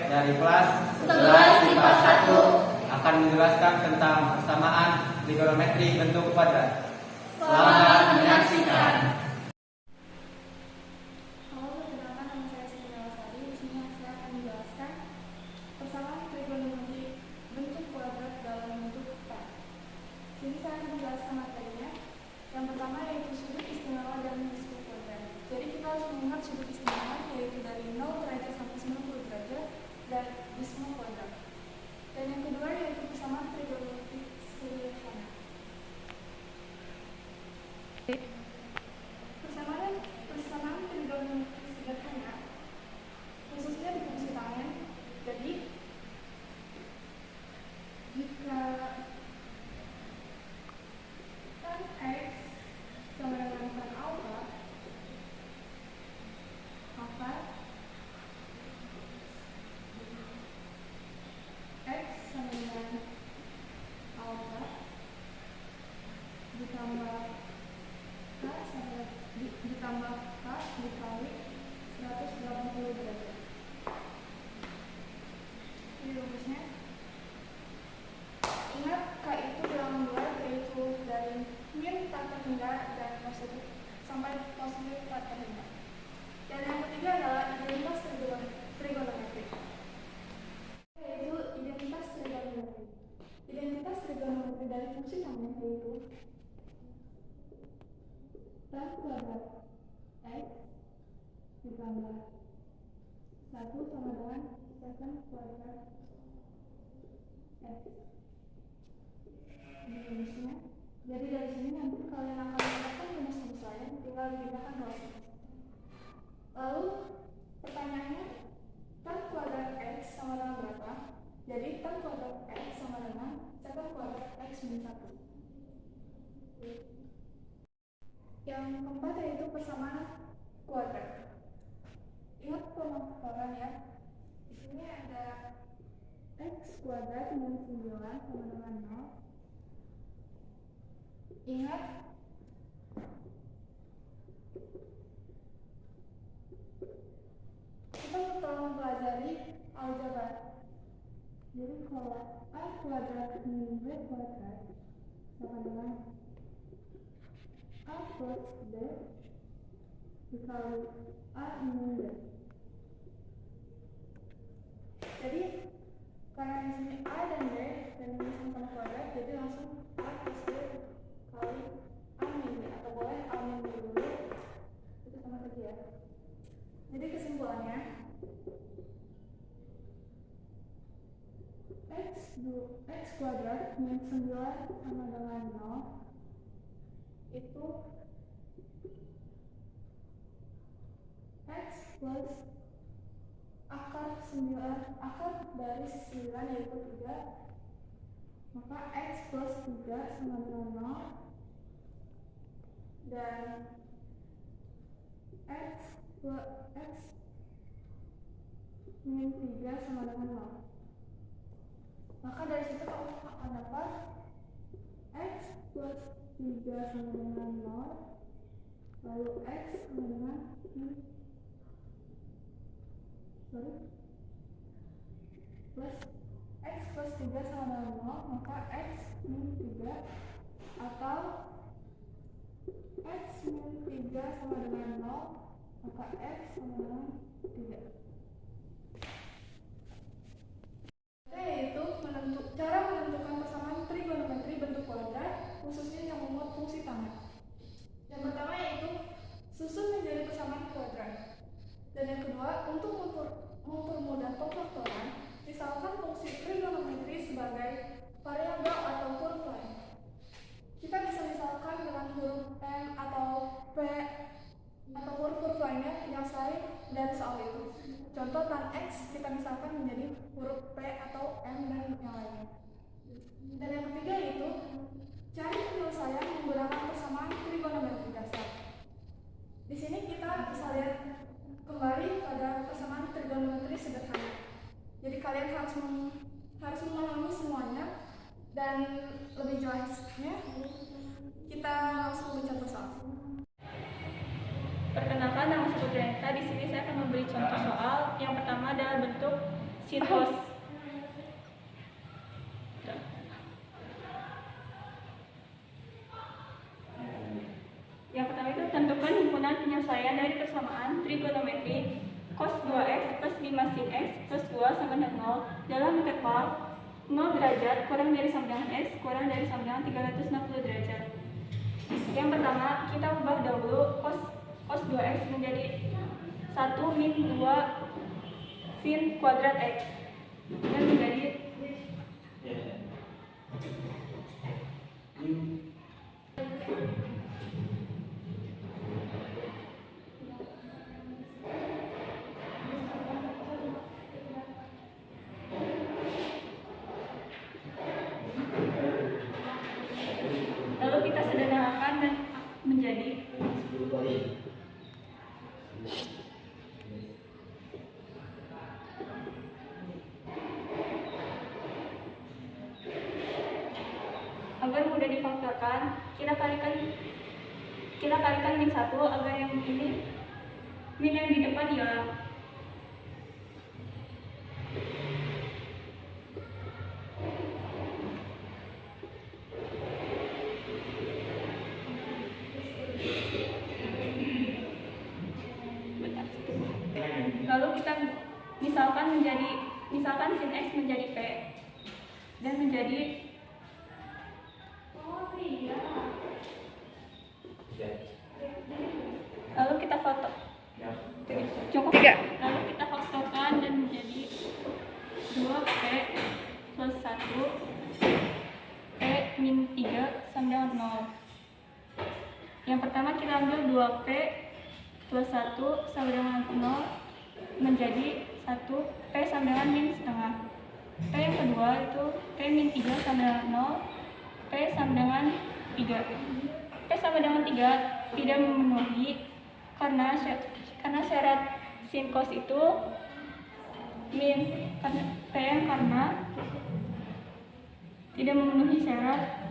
dari kelas 11 IPA 1 akan menjelaskan tentang persamaan trigonometri bentuk kuadrat. Selamat menyaksikan. Halo, perkenalkan nama saya Siti Nawasari. Di sini saya akan menjelaskan persamaan trigonometri bentuk kuadrat dalam bentuk tan. Di sini saya akan menjelaskan materinya. Yang pertama yaitu sudut istimewa dan sudut kuadrat. Jadi kita harus mengingat sudut istimewa yaitu dari 0 derajat sampai 90 derajat dan di semua kuadrat. Dan yang kedua yaitu persamaan trigonometri sederhana. Persamaan trigonometri sederhana khususnya di fungsi tangen. Jadi jika tan x sama dengan tan alfa, maka x sama dengan alfa ditambah ditambah K dikali 180 derajat. Ini rumusnya. Ingat K itu bilangan dua, yaitu dari min tak terhingga dan positif sampai positif tak terhingga. Dan yang ketiga adalah identitas trigonometri. Yaitu identitas trigonometri. Identitas trigonometri dari fungsi tangen yaitu tan kuadrat x ditambah 1 sama dengan secant kuadrat x. Ini rumusnya. Jadi dari sini nanti kalian akan mendapatkan rumus-rumus lain, tinggal dipindahkan ke sini. Lalu pertanyaannya, tan kuadrat x sama dengan berapa? Jadi tan kuadrat x sama dengan secant kuadrat x min 1. Yang keempat yaitu persamaan kuadrat. Ingat pemaparan ya. Di sini ada x kuadrat min 9 sama dengan 0. Ingat kita telah mempelajari aljabar. Jadi kalau a kuadrat min b kuadrat sama dengan a plus b dikali a min b. Jadi karena di sini a dan b dan ini sama kuadrat, jadi langsung a plus b kali a min b, atau boleh a min b dulu, itu sama saja ya. Jadi kesimpulannya x kuadrat min 9 sama dengan 0 itu x plus akar dari 9 yaitu 3, maka x plus 3 sama dengan 0 dan x min 3 sama dengan 0. Maka dari situ kamu akan dapat x plus 3 sama dengan 0, lalu x sama dengan plus x plus 3 sama dengan 0, maka x min 3 atau x min 3 sama dengan 0, maka x sama dengan 3. Yaitu cara menentukan persamaan trigonometri bentuk kuadrat khususnya yang memuat fungsi tangen. Yang pertama yaitu susun menjadi persamaan kuadrat. Dan yang kedua, untuk mempermudah pemfaktoran, misalkan fungsi trigonometri sebagai variabel atau huruf lain. Kita bisa misalkan dengan huruf M atau P atau huruf-huruf lainnya yang selain dari soal itu. Contoh tan X kita misalkan menjadi huruf P atau M dan yang lainnya. Dan yang ketiga yaitu cari penyelesaian menggunakan persamaan trigonometri dasar. Di sini kita bisa lihat kembali pada persamaan trigonometri sederhana. Jadi kalian harus memahami semuanya, dan lebih jelasnya kita langsung mencontoh soal. Perkenalkan, nama saya Putri. Di sini saya akan memberi contoh soal. Yang pertama adalah bentuk sin cos. Yang pertama itu tentukan himpunan penyelesaian dari persamaan trigonometri cos 2x plus 5 sin x plus 2 sama dengan 0 dalam interval 0 derajat kurang dari sama dengan x kurang dari sama dengan 360 derajat. Yang pertama, kita ubah dahulu cos 2x menjadi 1 min 2 sin kuadrat x dan menjadi lalu kita sederhanakan dan menjadi agar mudah difaktorkan, kita kalikan min 1 agar yang ini min yang di depan hilang. Lalu kita misalkan sin x menjadi p dan menjadi lalu kita foto cukup tidak? Lalu kita faktorkan dan menjadi 2p plus 1 p min 3 sama dengan 0. Yang pertama kita ambil 2p plus 1 sama dengan 0 menjadi 1 p sama dengan min setengah. P yang kedua itu p min 3 sama dengan 0 p sama dengan 3. P sama dengan 3 tidak memenuhi karena syarat sin cos itu min P yang karena tidak memenuhi syarat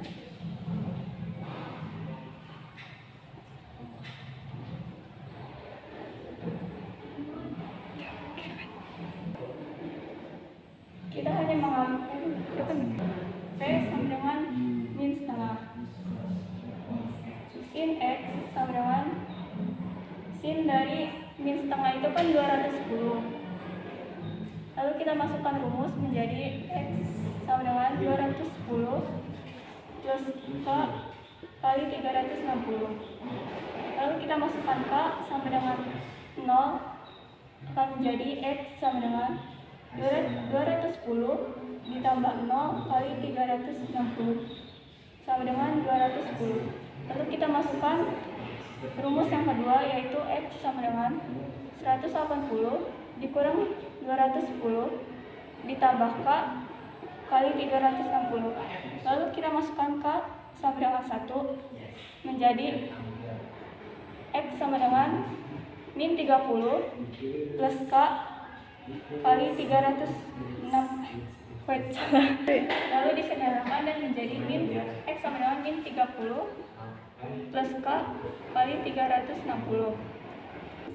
kita hanya mengambil P sama dengan min setengah sin x sama dengan sin dari min setengah itu kan 210. Lalu kita masukkan rumus menjadi x sama dengan 210 plus k kali 360. Lalu kita masukkan k sama dengan 0 akan menjadi x sama dengan 210 ditambah 0 kali 360 sama dengan 210. Lalu kita masukkan rumus yang kedua yaitu x sama dengan 180 dikurang 210 ditambah k kali 360. Lalu kita masukkan k sama dengan 1 menjadi x sama dengan min 30 plus k kali 306. Lalu disederhanakan dan menjadi min x sama dengan min 30 plus k kali 360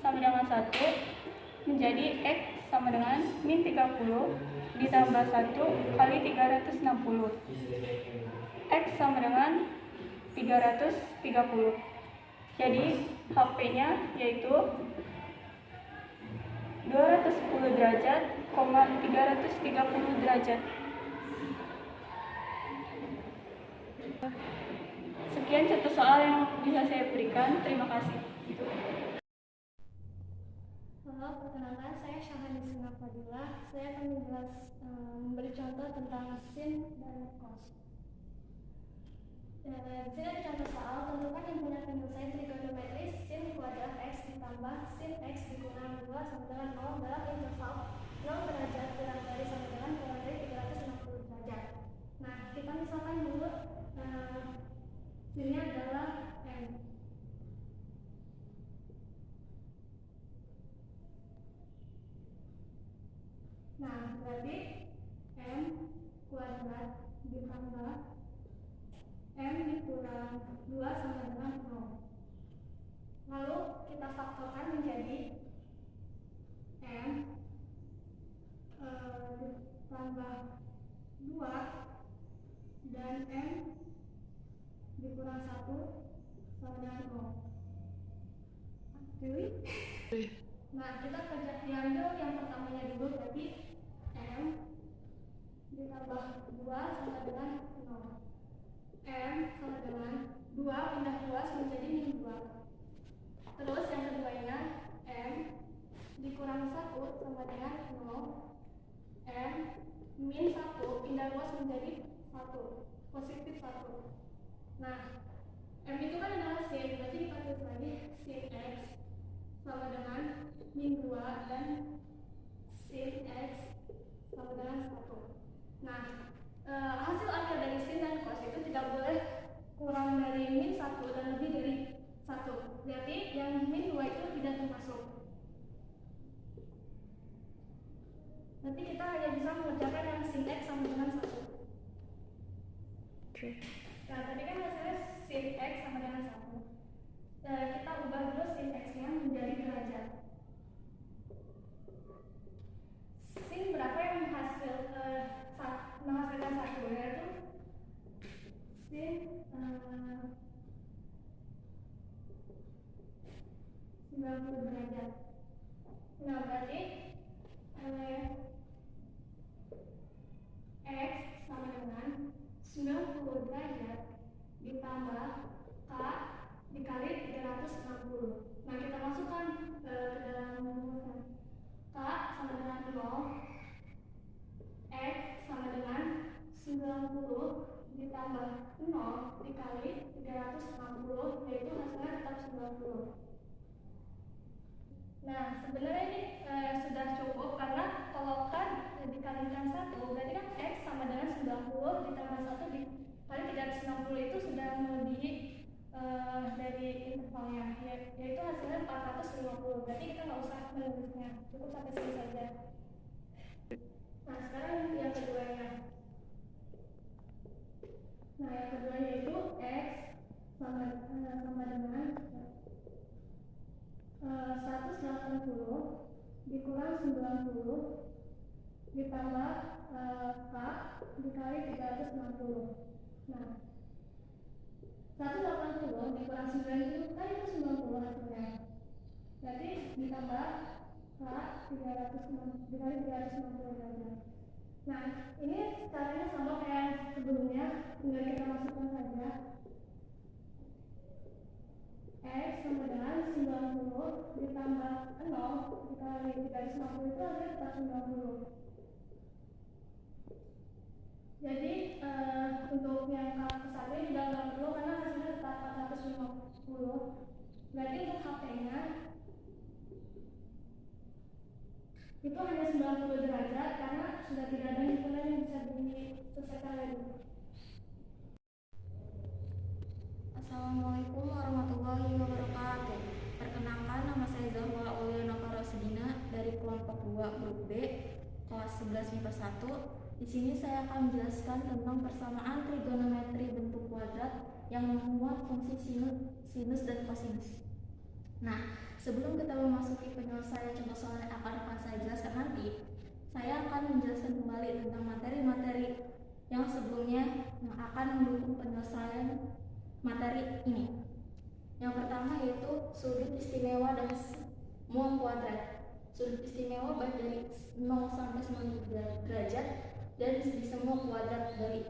sama dengan 1 menjadi x sama dengan min 30 ditambah 1 kali 360. X sama dengan 330. Jadi HP-nya yaitu 210 derajat, 330 derajat. Sekian satu soal yang bisa saya berikan. Terima kasih. Halo, perkenalkan saya Syahani Sina Fadilah. Saya akan memberi contoh tentang sin dan cos. Di sini ada contoh soal, tentukan himpunan penyelesaian trigonometris sin kuadrat x ditambah sin x dikurang 2 sama dengan 0 dalam interval 0 derajat kurang dari sama dengan kurang dari 360 derajat. Nah, kita misalkan dulu ini adalah n. Nah, berarti m kuadrat ditambah m dikurang 2 sama dengan 0. Lalu kita faktorkan menjadi m ditambah 2 dan M dikurang 1 sama dengan 0. Oke. Nah, kita kerja triangle yang pertamanya dulu, berarti M ditambah 2 sama dengan 0. M sama dengan 2 pindah 2 menjadi min 2. Terus yang keduanya M dikurang 1 sama dengan 0. M min 1 pindah 2 menjadi 1, positif 1. Nah, M itu kan adalah sin, berarti kita tulis lagi sin X sama dengan min 2 dan sin X sama dengan 1. Nah, hasil akhir dari sin dan cos itu tidak boleh kurang dari min 1 dan lebih dari 1. Berarti yang min 2 itu tidak termasuk. Nanti kita hanya bisa mengerjakan yang sin X sama dengan 1. Nah, tadi kan hasilnya sin X sama dengan 1. Kita ubah dulu sin X-nya menjadi derajat. Sin berapa yang menghasilkan 1? Yaitu sin 90 derajat. Nah, berarti X sama dengan 90 derajat ditambah K dikali 360. Nah, kita masukkan ke dalam rumusan. K sama dengan 0, X sama dengan 90 ditambah 0 dikali 360, yaitu hasilnya tetap 90. Nah, sebenarnya ini sudah cukup, karena kalau K dikalikan 1, berarti kan X sama dengan 90 ditambah 1 dikali 360 itu sudah melebihi dari intervalnya, yaitu hasilnya 450. Berarti kita nggak usah menulisnya, cukup sampai sini saja. Nah, sekarang yang keduanya. Nah, yang keduanya itu X sama dengan 180 dikurang 90 ditambah K dikali 360. Nah, 180 dikurang 90 kan itu 90 hasilnya. Berarti ditambah K 360 dikali 360 derajat. Nah, ini caranya sama kayak sebelumnya, tinggal kita masukkan saja. X sama dengan 90 ditambah 0 dikali 360 itu hasilnya tetap 90. Jadi untuk yang K1 juga nggak perlu karena hasilnya tetap 450. Berarti untuk HP-nya itu hanya 90 derajat karena sudah tidak ada hitungan yang bisa diselesaikan lagi. Assalamualaikum warahmatullahi wabarakatuh. Perkenalkan, nama saya Zahwa Auliana Parasedina dari kelompok 2 grup B kelas 11 MIPA 1. Di sini saya akan menjelaskan tentang persamaan trigonometri bentuk kuadrat yang memuat fungsi sinus dan kosinus. Nah, sebelum kita memasuki penyelesaian contoh soal yang akan saya jelaskan nanti, saya akan menjelaskan kembali tentang materi-materi yang sebelumnya yang akan mendukung penyelesaian materi ini. Yang pertama yaitu sudut istimewa dan semua kuadrat. Sudut istimewa baik dari 0 sampai 90 derajat dan di semua kuadrat dari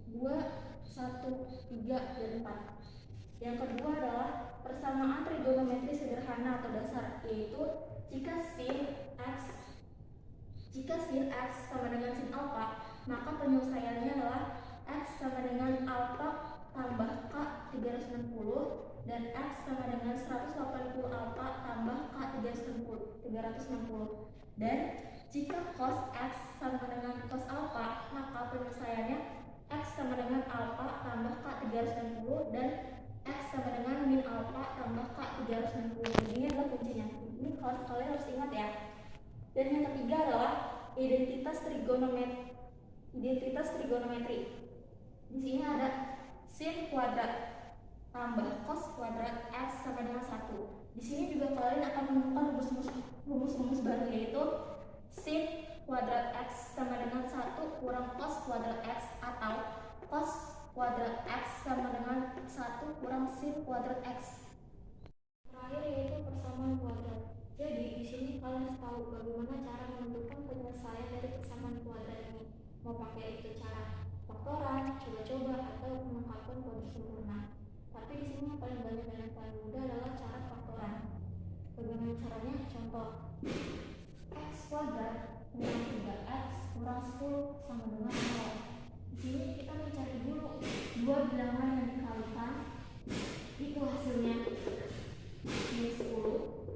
2, 1, 3, dan 4. Yang kedua adalah persamaan trigonometri sederhana atau dasar, yaitu jika sin X sama dengan sin alfa, maka penyelesaiannya adalah X sama dengan alfa tambah K 360 dan X sama dengan 180 alfa tambah K 360. Dan jika cos X sama dengan cos alfa, maka penyelesaiannya X sama dengan alfa tambah K 360 dan X sama dengan min alfa tambah K 360. Ini adalah kuncinya. Ini kalian harus ingat ya. Dan yang ketiga adalah identitas trigonometri. Di sini ada sin kuadrat tambah cos kuadrat X sama dengan 1. Di sini juga kalian akan menemukan rumus-rumus baru, yaitu sin kuadrat X sama dengan 1 kurang cos kuadrat X atau cos kuadrat X sama dengan 1 kurang sin kuadrat X. Terakhir yaitu persamaan kuadrat. Jadi di sini kalian harus tahu bagaimana cara menentukan penyelesaian dari persamaan kuadrat ini. Mau pakai itu cara faktoran, coba-coba, atau penangkapan kode sempurna. Tapi di sini yang paling banyak dan yang paling mudah adalah cara faktoran. Bagaimana caranya? Contoh, x kuadrat kurang 3x kurang 10 sama dengan 0. Di sini kita mencari dulu dua bilangan yang dikalikan, itu hasilnya minus 10.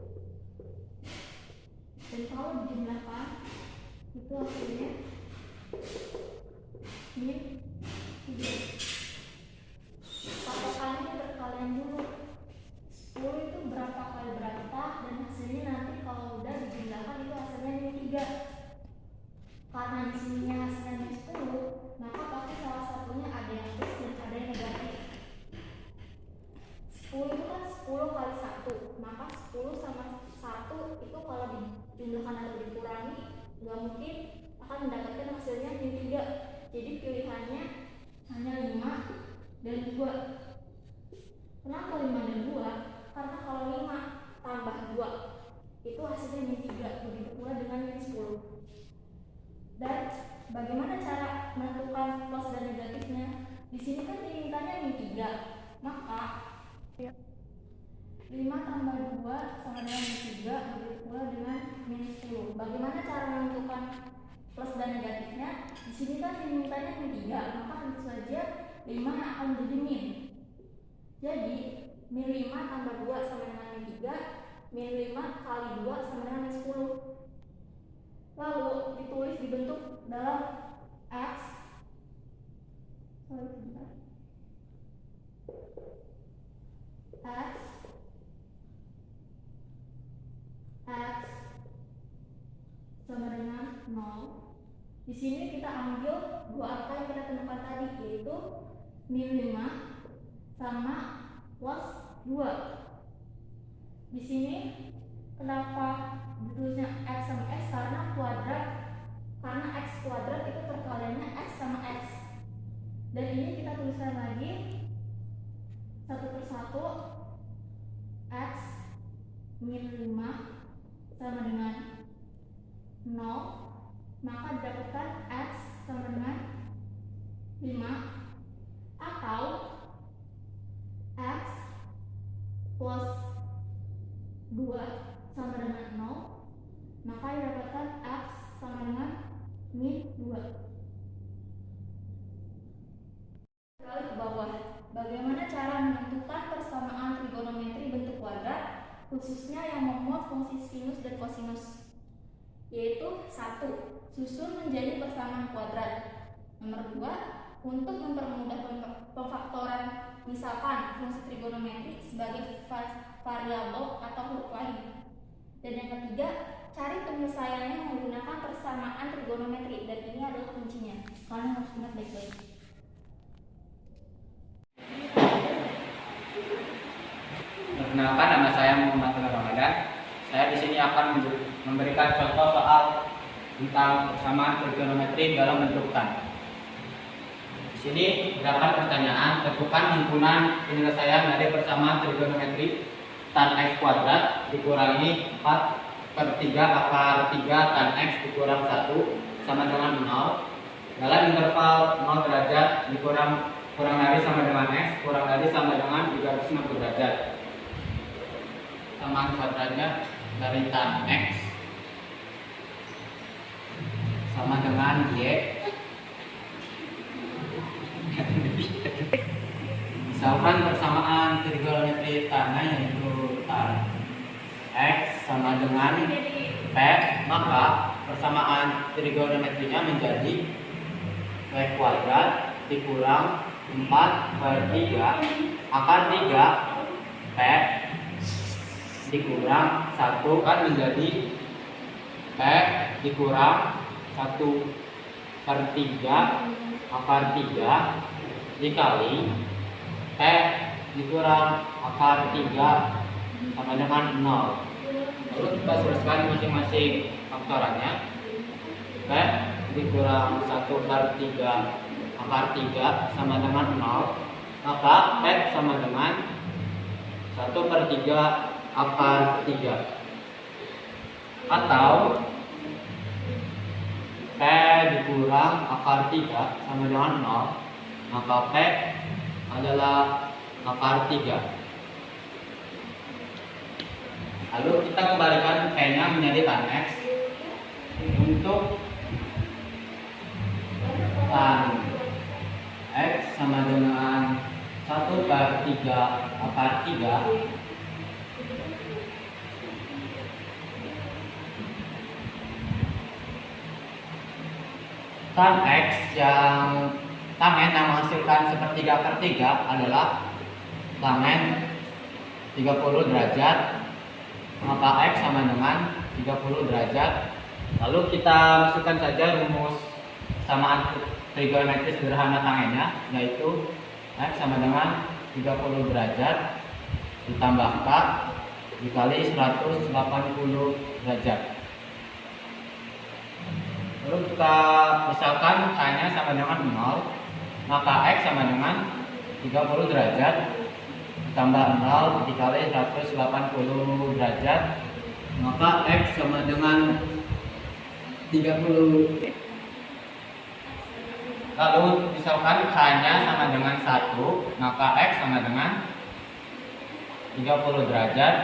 Dan kalau dijumlahkan, itu hasilnya min 3. Patokannya berkalian dulu. 10 itu berapa kali berapa, dan hasilnya nanti kalau udah dijumlahkan itu hasilnya min 3. Karena di sininya hasilnya min 10, maka pasti salah satunya ada yang plus dan ada yang negatif. 10 itu kan 10 kali 1, maka 10 sama 1 itu kalau dijumlahkan atau dikurangi nggak mungkin akan mendapatkan hasilnya min 3. Jadi pilihannya hanya 5 dan 2. Kenapa 5 dan 2? Karena kalau 5 tambah 2 itu hasilnya min 3, begitu pula dengan min 10. Dan bagaimana cara menentukan plus dan negatifnya? Di sini kan dimintanya min 3, maka 5 tambah 2 sama dengan min 3, begitu pula dengan min 10. Bagaimana cara menentukan plus dan negatifnya? Di sini kan dimintanya min 3, maka tentu saja 5 akan menjadi min. Jadi min 5 tambah 2 sama dengan min 3, min 5 kali 2 sama dengan min 10. Lalu ditulis dibentuk dalam X sama dengan 0. Di sini kita ambil dua angka yang kita temukan tadi, yaitu min 5 sama plus 2. Di sini kenapa ditulisnya x sama x? Karena x kuadrat itu perkaliannya x sama x. Dan ini kita tuliskan lagi satu persatu. X min 5 sama dengan 0, maka didapatkan x sama dengan 5, atau x plus 2 sama dengan 0, maka didapatkan x sama dengan min 2. Beralih ke bawah, bagaimana cara menentukan persamaan trigonometri bentuk kuadrat, khususnya yang memuat fungsi sinus dan kosinus? Yaitu 1. Susun menjadi persamaan kuadrat. Nomor 2. Untuk mempermudah pemfaktoran, misalkan fungsi trigonometri sebagai variabel atau huruf lain. Dan yang ketiga, cari penyelesaiannya menggunakan persamaan trigonometri, dan ini adalah kuncinya. Kalian harus ingat baik-baik. Perkenalkan, nama saya Muhammad Ramadan. Saya di sini akan memberikan contoh soal tentang persamaan trigonometri dalam bentuk tan. Di sini terdapat pertanyaan, tentukan himpunan penyelesaian dari persamaan trigonometri tan x kuadrat dikurangi 4/3 akar 3 tan x dikurang 1 sama dengan 0 dalam interval 0 derajat kurang dari sama dengan x kurang dari sama dengan 360 derajat. Persamaan kuadratnya dari tan x sama dengan y. Misalkan persamaan trigonometri tannya yaitu tan x sama dengan p, maka persamaan trigonometrinya menjadi y kuadrat dikurang 4/3 akar 3 p dikurang 1 kan menjadi p dikurang 1/3 akar 3 dikali p dikurang akar 3 sama dengan 0. Lalu kita selesaikan masing-masing faktorannya. P dikurang 1/3 akar 3 sama dengan 0, maka X sama dengan 1/3 akar 3. Atau P dikurang akar 3 sama dengan 0, maka P adalah akar 3. Lalu kita kembalikan P-nya menjadi tan X. Untuk tan X sama dengan 1/3 akar 3, tan X yang tangen yang menghasilkan 1/3 akar 3 adalah tangen 30 derajat, maka X sama dengan 30 derajat. Lalu kita masukkan saja rumus persamaan trigonometri sederhana tangennya, yaitu X sama dengan 30 derajat ditambah K dikali 180 derajat. Lalu kita misalkan K-nya sama dengan 0, maka X sama dengan 30 derajat ditambah 0 dikali 180 derajat, maka X sama dengan 30. Lalu misalkan K-nya sama dengan 1, maka X sama dengan 30 derajat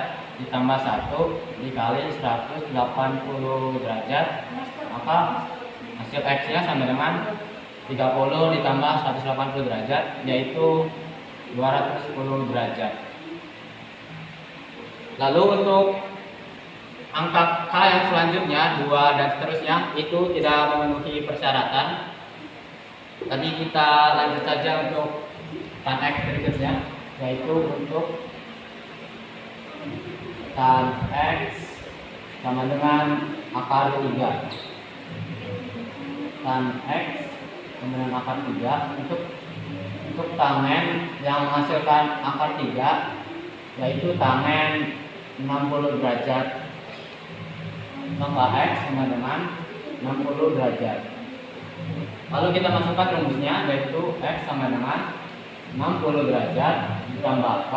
ditambah 1 dikali 180 derajat, maka hasil X-nya sama dengan 30 ditambah 180 derajat, yaitu 210 derajat. Lalu untuk angka K yang selanjutnya 2 dan seterusnya itu tidak memenuhi persyaratan. Tadi kita lanjut saja untuk tan X berikutnya, yaitu untuk tan X sama dengan akar 3. Tan X sama dengan akar 3. Untuk tangen yang menghasilkan akar 3, yaitu tangen 60 derajat, maka X sama dengan 60 derajat. Lalu kita masukkan rumusnya, yaitu X sama dengan 60 derajat ditambah K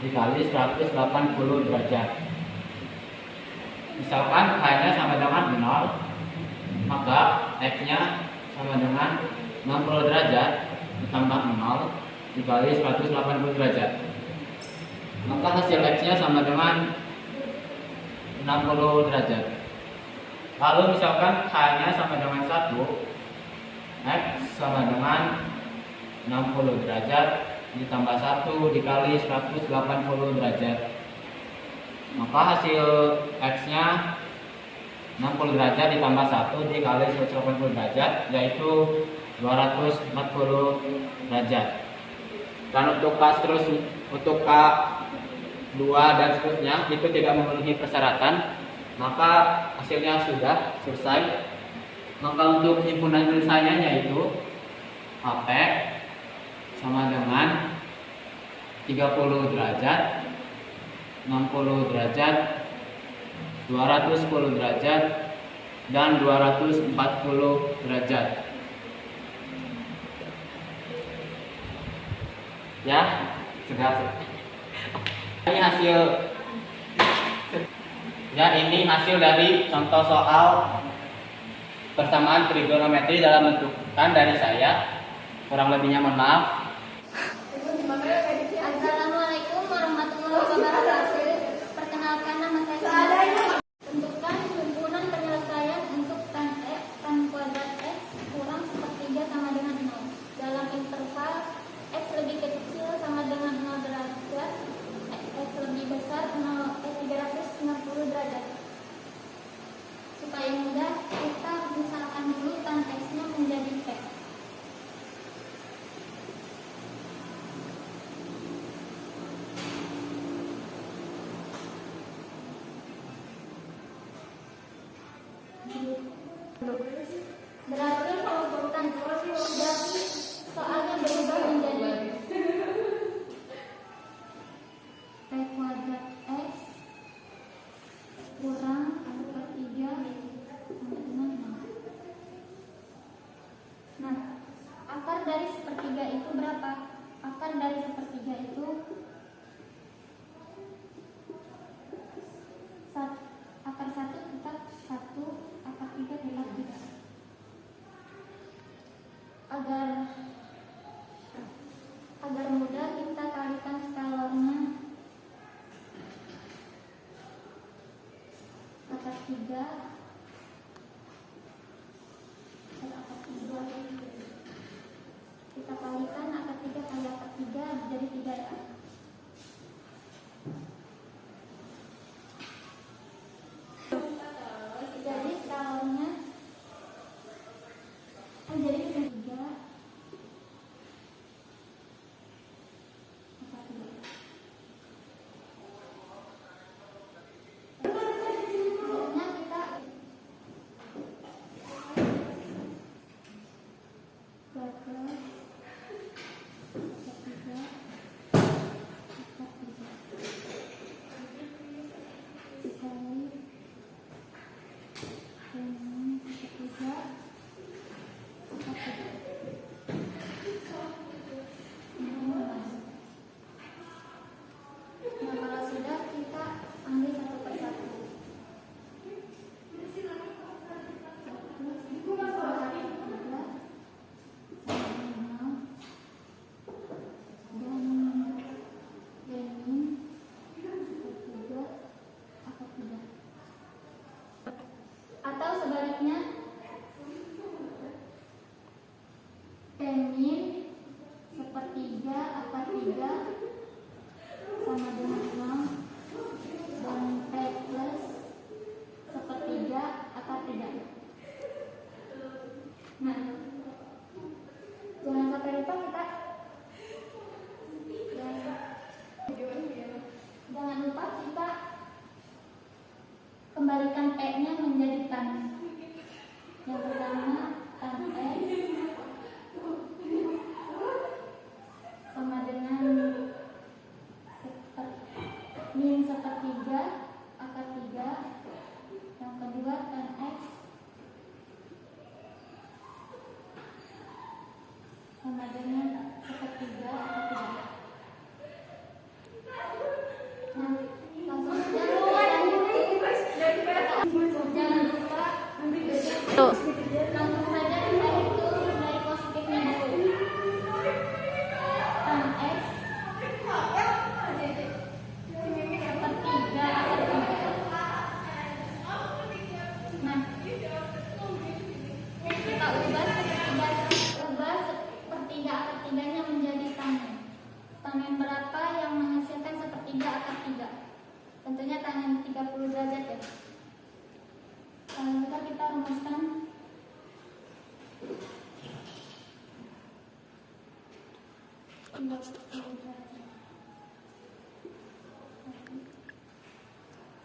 dikali 180 derajat. Misalkan K-nya sama dengan 0, maka X-nya sama dengan 60 derajat ditambah 0 dikali 180 derajat. Maka hasil X-nya sama dengan 60 derajat. Lalu misalkan K-nya sama dengan 1, X sama dengan 60 derajat ditambah 1 dikali 180 derajat. Maka hasil X-nya 60 derajat ditambah 1 dikali 180 derajat, yaitu 240 derajat. Dan untuk K 2 dan seterusnya itu tidak memenuhi persyaratan, maka hasilnya sudah selesai. Maka untuk himpunan tulisannya yaitu HP sama dengan 30 derajat, 60 derajat, 210 derajat, dan 240 derajat. Ya, sudah. Ini hasil dari contoh soal persamaan trigonometri dalam bentuk tan dari saya. Kurang lebihnya mohon maaf. Assalamualaikum warahmatullahi wabarakatuh. Perkenalkan, nama saya Sandra. Tentukan himpunan penyelesaian untuk tan kuadrat X kurang 1/3 sama dengan 0 dalam interval X lebih kecil sama dengan 0 derajat, X lebih besar 360 derajat. Supaya mudah, kita misalkan dulu tan X-nya menjadi P. Berarti kalau bukan berarti soalnya berubah menjadi P kuadrat X kurang 1/3 sama dengan 0. 3 per akar 3. Kita kalikan akar 3 kali akar 3 jadi 3 ya. Jadi skalanya jadi bisa 3 akar 3. Jadinya kita 12 Nah, kalau sudah kita ambil satu persatu. Atau sebaliknya, P-min sepertiga akar 3 sama dengan 0 dan P plus sepertiga akar 3. Nah, jangan sampai lupa kita jangan lupa kita kembalikan P-nya menjadi tan. Yang pertama tan X sama dengan min sepertiga akar 3. Yang kedua tan X sama dengan sepertiga akar 3. Nah, langsung saja jangan lupa langsung saja kita hitung dari positifnya dulu. Tan X sepertiga akar 3. Nah, kita ubah sepertiga akar 3-nya menjadi tangen. Tangen berapa yang menghasilkan sepertiga akar 3? Tentunya tangen 30 derajat ya. Kalau kita rumuskan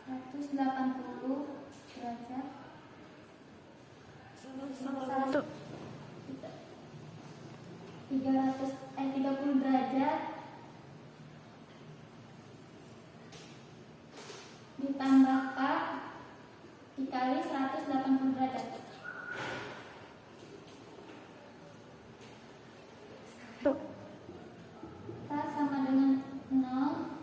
Seratus 180 derajat 30 derajat ditambah K dikali 180 derajat. K sama dengan 0.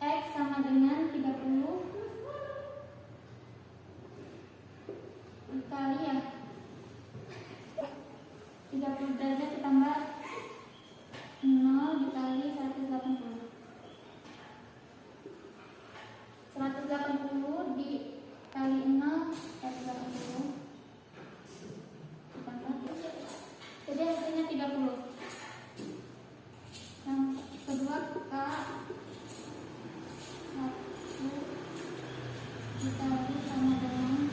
X sama dengan 30 dikali ya 30 derajat ditambah 0 dikali 180. 180 dikali 0 180 ditambah. Jadi hasilnya 30. Yang kedua K 1 dikali sama dengan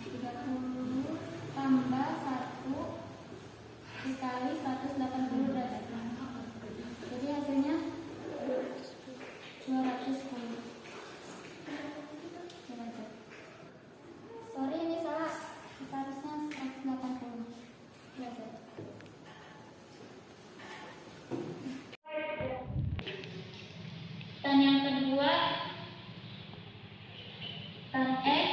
30 tambah 1 dikali 180 derajat. Jadi hasilnya 210 derajat. Sorry ini salah, seharusnya 180 derajat. Dan yang kedua tan X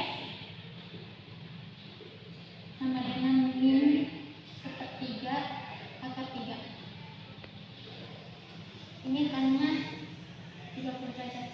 sama dengan min sepertiga akar 3. Ini tannya 30 derajat.